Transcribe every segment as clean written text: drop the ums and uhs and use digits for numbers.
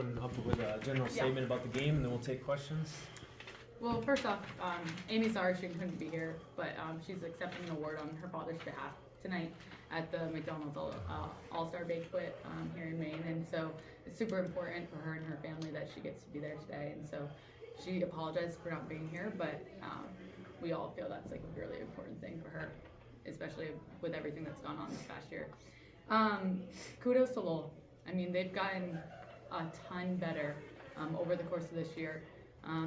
open up with a general statement about the game, and then we'll take questions. Well, first off, Amy's sorry she couldn't be here, but she's accepting an award on her father's behalf tonight at the McDonald's All-Star Banquet here in Maine, and so it's super important for her and her family that she gets to be there today, and so she apologized for not being here, but we all feel that's like a really important thing for her, especially with everything that's gone on this past year. Kudos to Lowell. I mean, they've gotten a ton better over the course of this year.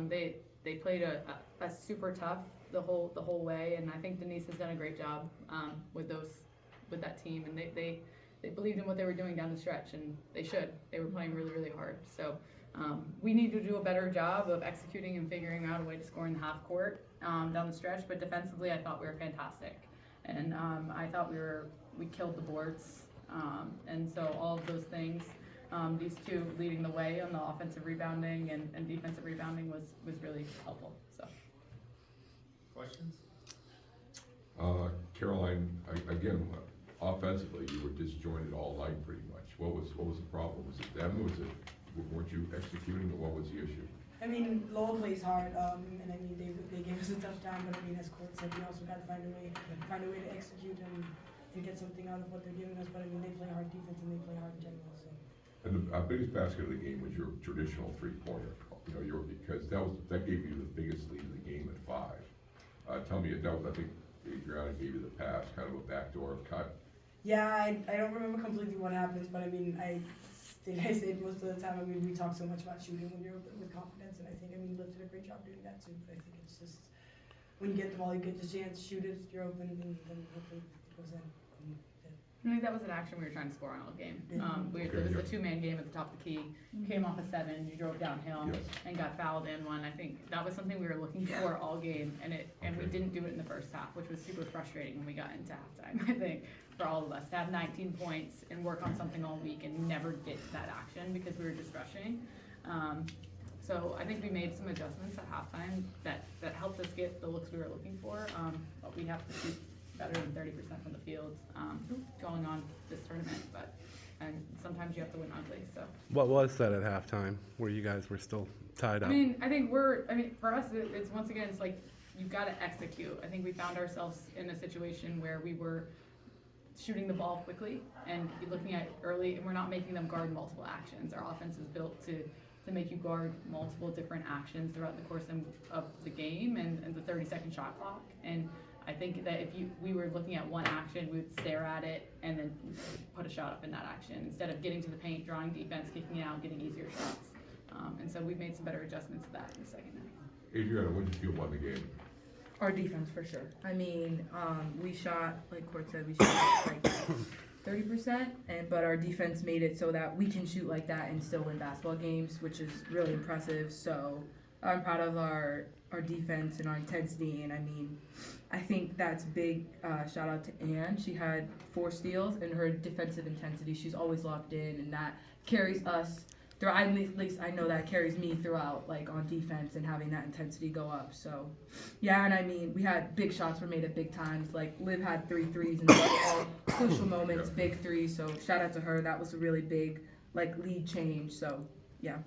They played a super tough the whole way, and I think Denise has done a great job with that team, and they believed in what they were doing down the stretch, and they should. They were playing really, really hard. So we need to do a better job of executing and figuring out a way to score in the half court down the stretch. But defensively, I thought we were fantastic, and I thought we killed the boards, and so all of those things. These two leading the way on the offensive rebounding and defensive rebounding was really helpful. So, Questions? Caroline, again, offensively, you were disjointed all night pretty much. What was the problem? Was it them? Weren't you executing, or what was the issue? I mean, Lowell plays hard, and I mean they gave us a tough time. But I mean, as Court said, we also got to find a way to execute and get something out of what they're giving us. But I mean, they play hard defense and they play hard in general. So. And the biggest basket of the game was your traditional three-pointer. You know, because that gave you the biggest lead in the game at 5. Tell me, I think Adrianna gave you the pass, kind of a backdoor cut. Yeah, I don't remember completely what happens, but I mean, I think I said most of the time. I mean, we talk so much about shooting when you're with confidence, and I think Liv did a great job doing that too. But I think it's just when you get the ball, you get the chance, shoot it, you're open, and then hopefully it goes in. I think that was an action we were trying to score on all game. It was a two-man game at the top of the key. You came off a 7, you drove downhill, and got fouled in one. I think that was something we were looking for all game, and we didn't do it in the first half, which was super frustrating when we got into halftime. I think for all of us to have 19 points and work on something all week and never get to that action because we were just rushing. So I think we made some adjustments at halftime that helped us get the looks we were looking for, but we have to shoot better than 30% from the field going on this tournament, and sometimes you have to win ugly. So what was said at halftime where you guys were still tied up? I think for us it's once again, it's like you've got to execute. I think we found ourselves in a situation where we were shooting the ball quickly and looking at early, and we're not making them guard multiple actions. Our offense is built to make you guard multiple different actions throughout the course of the game and the 30-second shot clock. And I think that if we were looking at one action, we would stare at it and then put a shot up in that action instead of getting to the paint, drawing defense, kicking it out, getting easier shots. And so we've made some better adjustments to that in the second half. Adrianna, what did you feel about the game? Our defense, for sure. I mean, we shot, like Court said, we shot like 30%, but our defense made it so that we can shoot like that and still win basketball games, which is really impressive. So I'm proud of our defense and our intensity, and I mean, I think that's big. Shout out to Ann. She had 4 steals, and her defensive intensity, she's always locked in, and that carries us through. At least I know that carries me throughout, like on defense and having that intensity go up. So, yeah, and I mean, we had big shots were made at big times. Like Liv had 3 threes, and all crucial moments, big threes. So shout out to her. That was a really big lead change. So yeah.